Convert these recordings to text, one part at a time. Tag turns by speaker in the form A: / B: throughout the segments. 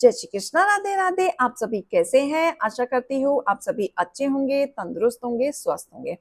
A: जय श्री कृष्णा, राधे राधे। आप सभी कैसे हैं? आशा करती हूँ आप सभी अच्छे होंगे, तंदुरुस्त होंगे, स्वस्थ होंगे।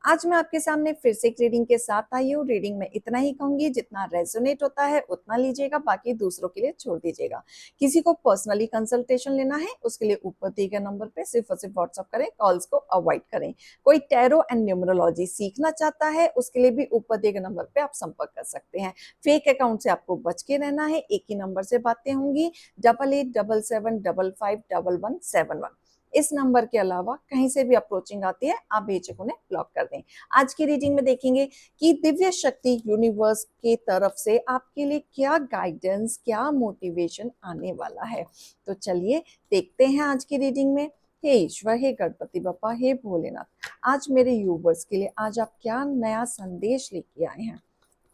A: आज मैं आपके सामने फिर से एक रीडिंग के साथ आई हूँ। रीडिंग में इतना ही कहूंगी, जितना रेजोनेट होता है उतना लीजिएगा, बाकी दूसरों के लिए छोड़ दीजिएगा। किसी को पर्सनली कंसल्टेशन लेना है उसके लिए ऊपर दिए गए नंबर पे सिर्फ और सिर्फ व्हाट्सअप करें, कॉल्स को अवॉइड करें। कोई टैरो एंड न्यूमरोलॉजी सीखना चाहता है उसके लिए भी ऊपर दिए गए नंबर पे आप संपर्क कर सकते हैं। फेक अकाउंट से आपको बच के रहना है। एक ही नंबर से बातें होंगी, 8877751171। इस नंबर के अलावा कहीं से भी अप्रोचिंग आती है आप बेझिझक उन्हें ब्लॉक कर दें। आज की रीडिंग में देखेंगे कि दिव्य शक्ति यूनिवर्स के तरफ से आपके लिए क्या गाइडेंस, क्या मोटिवेशन आने वाला है। तो चलिए देखते हैं आज की रीडिंग में। हे ईश्वर, हे गणपति बप्पा, हे भोलेनाथ, आज मेरे यूवर्स के लिए आज आप क्या नया संदेश लेके आए हैं।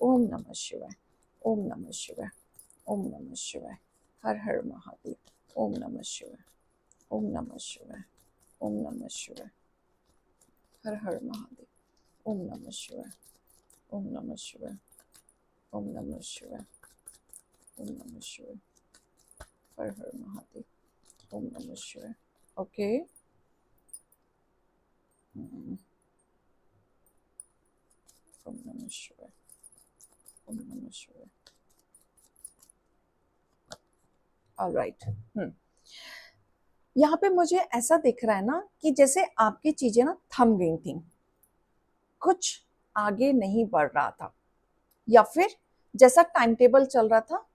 A: ओम नमः शिवाय, ओम नमः शिवाय, ओम नमः शिवाय, हर हर महादेव। ओम नमः शिवाय, ओम नमः शिवाय, ओम नमः शिवाय, हर हर महादेव। ओम नमः शिवाय, ओम नमः शिवाय, ओम नमः शिवाय, ओम नमः शिवाय, हर हर महादेव। ओम नमः शिवाय। ओके, ओम नमः शिवाय, ओम नमः शिवाय। ऑलराइट। यहाँ पे मुझे ऐसा दिख रहा है ना कि जैसे आपकी चीजें ना थम गई थी, कुछ आगे नहीं बढ़ रहा था, या फिर जैसा टाइम टेबल चल रहा था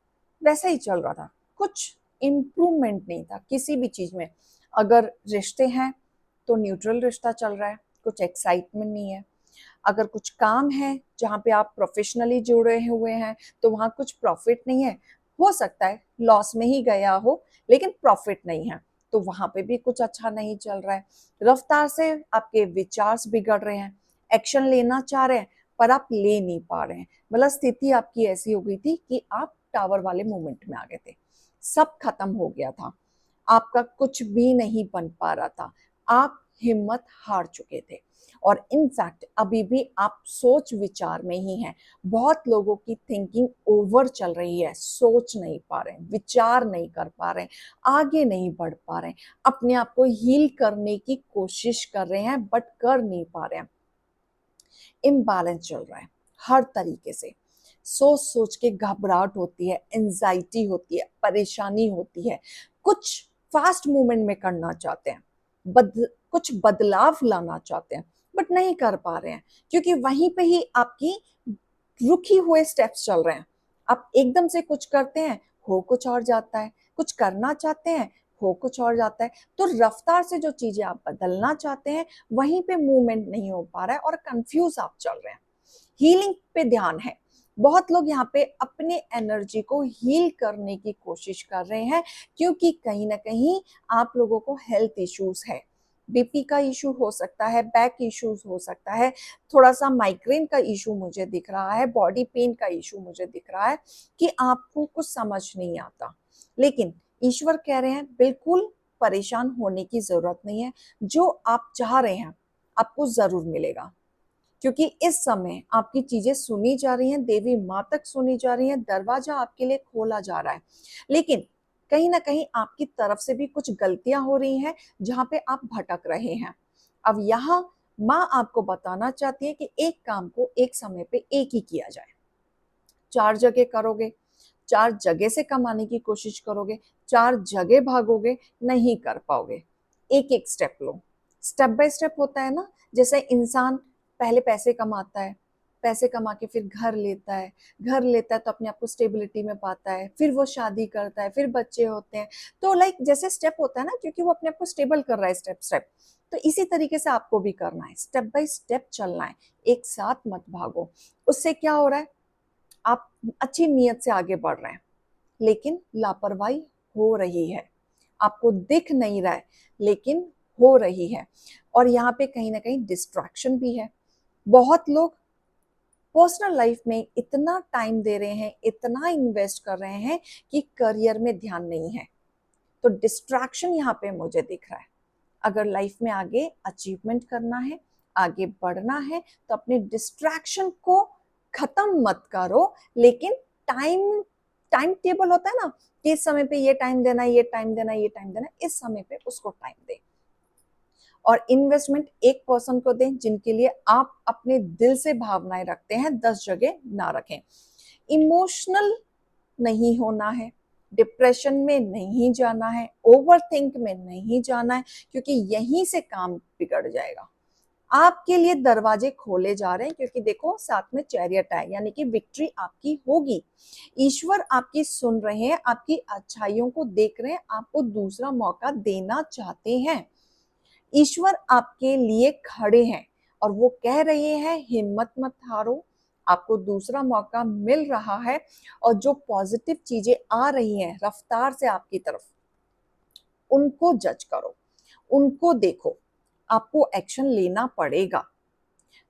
A: वैसा ही चल रहा था, कुछ इम्प्रूवमेंट नहीं था किसी भी चीज में। अगर रिश्ते हैं तो न्यूट्रल रिश्ता चल रहा है, कुछ एक्साइटमेंट नहीं है। अगर कुछ काम है जहाँ पे आप प्रोफेशनली जुड़े हुए हैं तो वहाँ कुछ प्रॉफिट नहीं है, हो सकता है लॉस में ही गया हो लेकिन प्रॉफिट नहीं है, तो वहां पे भी कुछ अच्छा नहीं चल रहा है। रफ्तार से आपके विचार बिगड़ रहे हैं, एक्शन लेना चाह रहे हैं पर आप ले नहीं पा रहे हैं। मतलब स्थिति आपकी ऐसी हो गई थी कि आप टावर वाले मोमेंट में आ गए थे, सब खत्म हो गया था, आपका कुछ भी नहीं बन पा रहा था, आप हिम्मत हार चुके थे। और इनफैक्ट अभी भी आप सोच विचार में ही हैं। बहुत लोगों की थिंकिंग ओवर चल रही है, सोच नहीं पा रहे हैं, विचार नहीं कर पा रहे हैं, आगे नहीं बढ़ पा रहे हैं, अपने आप को हील करने की कोशिश कर रहे हैं बट कर नहीं पा रहे हैं। इम्बैलेंस चल रहा है हर तरीके से, सोच सोच के घबराहट होती है, एंजाइटी होती है, परेशानी होती है। कुछ फास्ट मूवमेंट में करना चाहते हैं, कुछ बदलाव लाना चाहते हैं बट नहीं कर पा रहे हैं, क्योंकि वहीं पे ही आपकी रुकी हुए स्टेप्स चल रहे हैं। आप एकदम से कुछ करते हैं, हो कुछ और जाता है, कुछ करना चाहते हैं, हो कुछ और जाता है। तो रफ्तार से जो चीजें आप बदलना चाहते हैं वहीं पे मूवमेंट नहीं हो पा रहा है और कंफ्यूज आप चल रहे हैं। हीलिंग पे ध्यान है, बहुत लोग यहाँ पे अपने एनर्जी को हील करने की कोशिश कर रहे हैं, क्योंकि कहीं ना कहीं आप लोगों को हेल्थ इश्यूज है। बीपी का इशू हो सकता है, बैक इश्यूज हो सकता है, थोड़ा सा माइग्रेन का इशू मुझे दिख रहा है, बॉडी पेन का इशू मुझे दिख रहा है कि आपको कुछ समझ नहीं आता। लेकिन ईश्वर कह रहे हैं बिल्कुल परेशान होने की जरूरत नहीं है, जो आप चाह रहे हैं आपको जरूर मिलेगा, क्योंकि इस समय आपकी चीजें सुनी जा रही हैं, देवी माँ तक सुनी जा रही हैं, दरवाजा आपके लिए खोला जा रहा है। लेकिन कहीं ना कहीं आपकी तरफ से भी कुछ गलतियां हो रही हैं जहां पे आप भटक रहे हैं। अब यहाँ माँ आपको बताना चाहती है कि एक काम को एक समय पे एक ही किया जाए। चार जगह करोगे, चार जगह से कमाने की कोशिश करोगे, चार जगह भागोगे, नहीं कर पाओगे। एक एक step low, step by step होता है ना। जैसे इंसान पहले पैसे कमाता है, पैसे कमा के फिर घर लेता है, घर लेता है तो अपने आप को स्टेबिलिटी में पाता है, फिर वो शादी करता है, फिर बच्चे होते हैं। तो लाइक जैसे स्टेप होता है ना, क्योंकि वो अपने आप को स्टेबल कर रहा है स्टेप स्टेप, तो इसी तरीके से आपको भी करना है, स्टेप बाय स्टेप चलना है, एक साथ मत भागो। उससे क्या हो रहा है, आप अच्छी नीयत से आगे बढ़ रहे हैं लेकिन लापरवाही हो रही है, आपको दिख नहीं रहा है लेकिन हो रही है। और यहाँ पे कहीं ना कहीं डिस्ट्रैक्शन भी है। बहुत लोग पर्सनल लाइफ में इतना टाइम दे रहे हैं, इतना इन्वेस्ट कर रहे हैं कि करियर में ध्यान नहीं है, तो डिस्ट्रैक्शन यहाँ पे मुझे दिख रहा है। अगर लाइफ में आगे अचीवमेंट करना है, आगे बढ़ना है, तो अपने डिस्ट्रैक्शन को खत्म मत करो, लेकिन टाइम टाइम टेबल होता है ना कि इस समय पे ये टाइम देना, ये टाइम देना, ये टाइम देना, इस समय पे उसको टाइम दें। और इन्वेस्टमेंट एक पर्सन को दें जिनके लिए आप अपने दिल से भावनाएं रखते हैं, 10 जगह ना रखें। इमोशनल नहीं होना है, डिप्रेशन में नहीं जाना है, ओवर थिंक में नहीं जाना है, क्योंकि यहीं से काम बिगड़ जाएगा। आपके लिए दरवाजे खोले जा रहे हैं, क्योंकि देखो साथ में चैरियट है, यानी कि विक्ट्री आपकी होगी। ईश्वर आपकी सुन रहे हैं, आपकी अच्छाइयों को देख रहे हैं, आपको दूसरा मौका देना चाहते हैं। ईश्वर आपके लिए खड़े हैं और वो कह रहे हैं हिम्मत मत हारो, आपको दूसरा मौका मिल रहा है। और जो पॉजिटिव चीजें आ रही हैं रफ्तार से आपकी तरफ, उनको जज करो, उनको देखो, आपको एक्शन लेना पड़ेगा।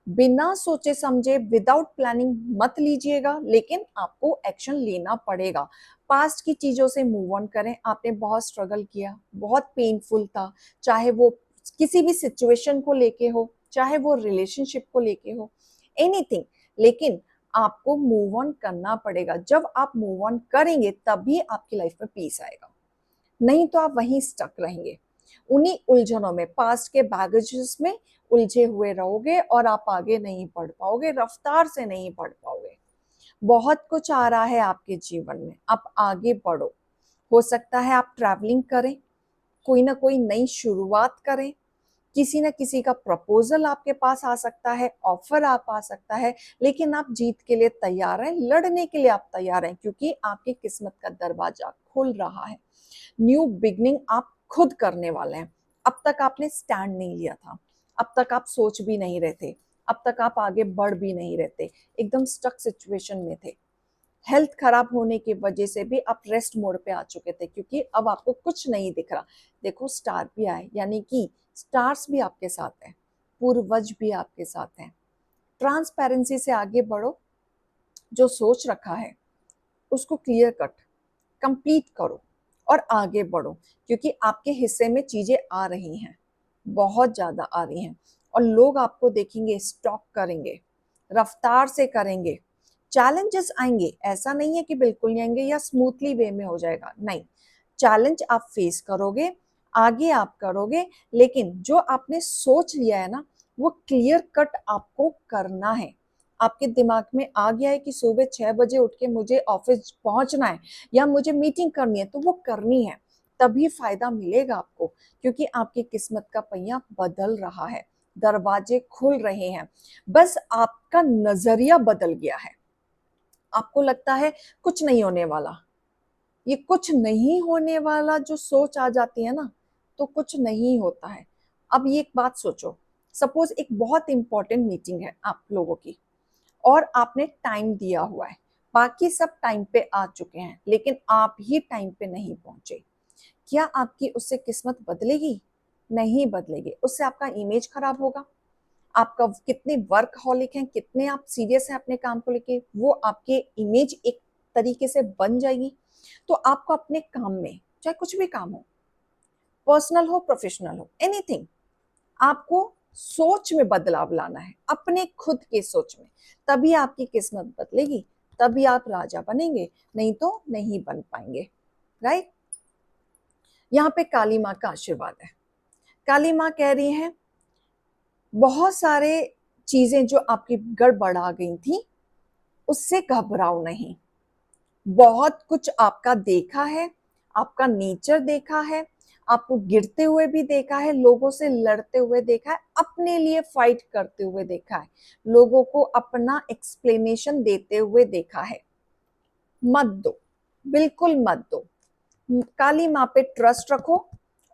A: बिना सोचे समझे विदाउट प्लानिंग मत लीजिएगा, लेकिन आपको एक्शन लेना पड़ेगा। पास्ट की चीजों से मूव ऑन करें। आपने बहुत स्ट्रगल किया, बहुत पेनफुल था, चाहे वो किसी भी सिचुएशन को लेके हो, चाहे वो रिलेशनशिप को लेके हो, एनीथिंग, लेकिन आपको मूव ऑन करना पड़ेगा। जब आप मूव ऑन करेंगे तभी आपकी लाइफ में पीस आएगा, नहीं तो आप वहीं स्टक रहेंगे, उन्हीं उलझनों में, पास्ट के बैगेजेस में उलझे हुए रहोगे और आप आगे नहीं बढ़ पाओगे, रफ्तार से नहीं बढ़ पाओगे। बहुत कुछ आ रहा है आपके जीवन में, आप आगे बढ़ो। हो सकता है आप ट्रैवलिंग करें, कोई ना कोई नई शुरुआत करें, किसी न किसी का प्रपोजल आपके पास आ सकता है, ऑफर आप आ सकता है, लेकिन आप जीत के लिए तैयार हैं, लड़ने के लिए आप तैयार हैं, क्योंकि आपकी किस्मत का दरवाजा खुल रहा है। न्यू बिगनिंग आप खुद करने वाले हैं। अब तक आपने स्टैंड नहीं लिया था, अब तक आप सोच भी नहीं रहे थे, अब तक आप आगे बढ़ भी नहीं रहे थे, एकदम स्टक सिचुएशन में थे। हेल्थ खराब होने की वजह से भी आप रेस्ट मोड पे आ चुके थे, क्योंकि अब आपको कुछ नहीं दिख रहा। देखो स्टार भी आए, यानी कि स्टार्स भी आपके साथ हैं, पूर्वज भी आपके साथ हैं। ट्रांसपेरेंसी से आगे बढ़ो, जो सोच रखा है उसको क्लियर कट कंप्लीट करो और आगे बढ़ो, क्योंकि आपके हिस्से में चीजें आ रही हैं, बहुत ज्यादा आ रही हैं। और लोग आपको देखेंगे, स्टॉक करेंगे, रफ्तार से करेंगे। चैलेंजेस आएंगे, ऐसा नहीं है कि बिल्कुल नहीं आएंगे या स्मूथली वे में हो जाएगा, नहीं, चैलेंज आप फेस करोगे, आगे आप करोगे, लेकिन जो आपने सोच लिया है ना, वो क्लियर कट आपको करना है। आपके दिमाग में आ गया है कि सुबह 6 बजे उठ के मुझे ऑफिस पहुंचना है या मुझे मीटिंग करनी है, तो वो करनी है, तभी फायदा मिलेगा आपको, क्योंकि आपकी किस्मत का पहिया बदल रहा है, दरवाजे खुल रहे हैं। बस आपका नजरिया बदल गया है। आपको लगता है कुछ नहीं होने वाला, ये कुछ नहीं होने वाला जो सोच आ जाती है ना, तो कुछ नहीं होता है। अब ये एक बात सोचो, सपोज एक बहुत इंपॉर्टेंट मीटिंग है आप लोगों की, और आपने टाइम दिया हुआ है, बाकी सब टाइम पे आ चुके हैं, लेकिन आप ही टाइम पे नहीं पहुंचे। क्या आपकी उससे किस्मत बदलेगी? नहीं बदलेगी। उससे आपका इमेज खराब होगा। आपका कितने वर्कहॉलिक हैं, कितने आप सीरियस हैं अपने काम को लेके, वो आपके इमेज एक तरीके से बन जाएगी। तो आपको अपने काम में, चाहे कुछ भी काम हो, पर्सनल हो प्रोफेशनल हो, एनीथिंग, आपको सोच में बदलाव लाना है, अपने खुद के सोच में, तभी आपकी किस्मत बदलेगी, तभी आप राजा बनेंगे, नहीं तो नहीं बन पाएंगे। राइट? यहाँ पे काली माँ का आशीर्वाद है। काली माँ कह रही है बहुत सारे चीजें जो आपकी गड़बड़ा गई थी, उससे घबराओ नहीं। बहुत कुछ आपका देखा है, आपका नेचर देखा है, आपको गिरते हुए भी देखा है, लोगों से लड़ते हुए देखा है, अपने लिए फाइट करते हुए देखा है, लोगों को अपना एक्सप्लेनेशन देते हुए देखा है। मत दो, बिल्कुल मत दो। काली माँ पे ट्रस्ट रखो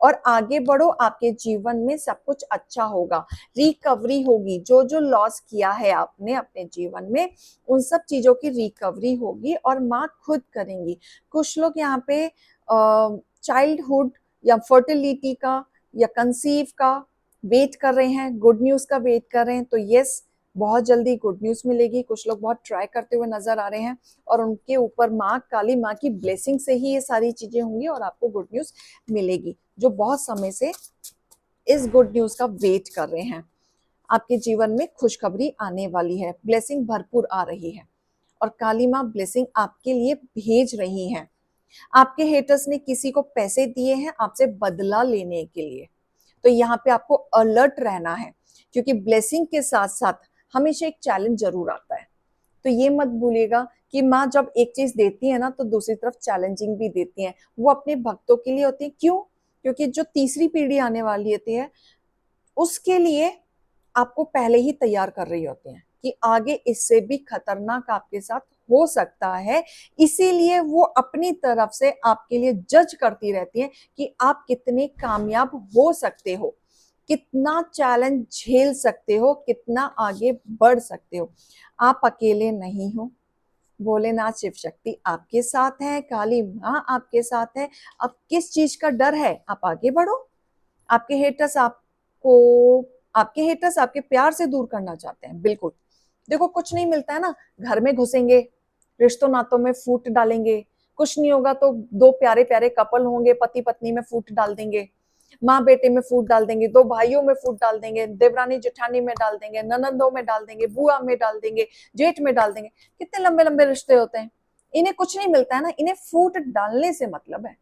A: और आगे बढ़ो, आपके जीवन में सब कुछ अच्छा होगा, रिकवरी होगी। जो जो लॉस किया है आपने अपने जीवन में, उन सब चीजों की रिकवरी होगी और माँ खुद करेंगी। कुछ लोग यहाँ पे चाइल्डहुड या फर्टिलिटी का या कंसीव का वेट कर रहे हैं, गुड न्यूज का वेट कर रहे हैं, तो यस, बहुत जल्दी गुड न्यूज मिलेगी। कुछ लोग बहुत ट्राई करते हुए नजर आ रहे हैं और उनके ऊपर माँ काली माँ की ब्लेसिंग से ही ये सारी चीजें होंगी और आपको गुड न्यूज मिलेगी। जो बहुत समय से इस गुड न्यूज का वेट कर रहे हैं, आपके जीवन में खुशखबरी आने वाली है, ब्लेसिंग भरपूर आ रही है। और काली माँ ब्लेसिंग आपके लिए भेज रही हैं। आपके हेटर्स ने किसी को पैसे दिए हैं आपसे बदला लेने के लिए, तो यहाँ पे आपको अलर्ट रहना है, क्योंकि ब्लेसिंग के साथ साथ हमेशा एक चैलेंज जरूर आता है। तो ये मत भूलिएगा कि माँ जब एक चीज देती है ना तो दूसरी तरफ चैलेंजिंग भी देती है। वो अपने भक्तों के लिए होती है। क्यों? क्योंकि जो तीसरी पीढ़ी आने वाली होती है उसके लिए आपको पहले ही तैयार कर रही होती हैं कि आगे इससे भी खतरनाक आपके साथ हो सकता है। इसीलिए वो अपनी तरफ से आपके लिए जज करती रहती हैं कि आप कितने कामयाब हो सकते हो, कितना चैलेंज झेल सकते हो, कितना आगे बढ़ सकते हो। आप अकेले नहीं हो। भोलेनाथ शिव शक्ति आपके साथ है, काली माँ आपके साथ है। अब किस चीज का डर है? आप आगे बढ़ो। आपके हेटर्स आपके हेटर्स आपके प्यार से दूर करना चाहते हैं, बिल्कुल। देखो कुछ नहीं मिलता है ना, घर में घुसेंगे, रिश्तों नातों में फूट डालेंगे, कुछ नहीं होगा तो दो प्यारे प्यारे कपल होंगे, पति पत्नी में फूट डाल देंगे, माँ बेटे में फूट डाल देंगे, दो भाइयों में फूट डाल देंगे, देवरानी जेठानी में डाल देंगे, ननंदों में डाल देंगे, बुआ में डाल देंगे, जेठ में डाल देंगे। कितने लंबे लंबे रिश्ते होते हैं। इन्हें कुछ नहीं मिलता है ना, इन्हें फूट डालने से मतलब है।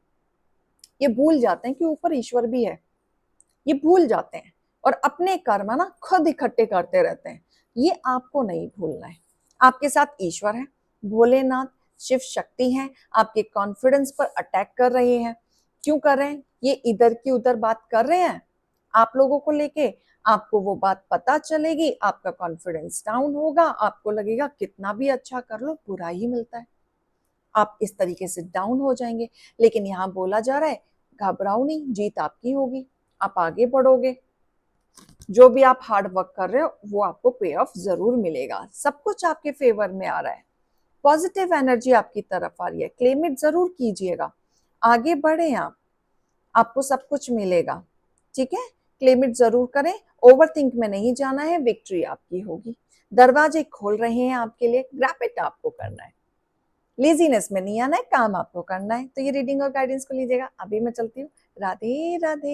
A: ये भूल जाते हैं कि ऊपर ईश्वर भी है, ये भूल जाते हैं और अपने कर्म ना खुद इकट्ठे करते रहते हैं। ये आपको नहीं भूलना है। आपके साथ ईश्वर है, भोलेनाथ शिव शक्ति हैं, आपके कॉन्फिडेंस पर अटैक कर रहे हैं। क्यों कर रहे हैं? ये इधर की उधर बात कर रहे हैं आप लोगों को लेके। आपको वो बात पता चलेगी, आपका कॉन्फिडेंस डाउन होगा, आपको लगेगा कितना भी अच्छा कर लो बुरा ही मिलता है। आप इस तरीके से डाउन हो जाएंगे। लेकिन यहाँ बोला जा रहा है घबराओ नहीं, जीत आपकी होगी, आप आगे बढ़ोगे। जो भी आप हार्ड वर्क कर रहे हो वो आपको पे ऑफ जरूर मिलेगा। सब कुछ आपके फेवर में आ रहा है, पॉजिटिव एनर्जी आपकी तरफ आ रही है। क्लेम इट जरूर कीजिएगा, आगे बढ़े आप, आपको सब कुछ मिलेगा। ठीक है, क्लेम इट जरूर करें, ओवर थिंक में नहीं जाना है, विक्ट्री आपकी होगी। दरवाजे खोल रहे हैं आपके लिए, ग्रैब इट आपको करना है। लेजीनेस में नहीं आना है, काम आपको करना है। तो ये रीडिंग और गाइडेंस को लीजिएगा। अभी मैं चलती हूँ। राधे राधे।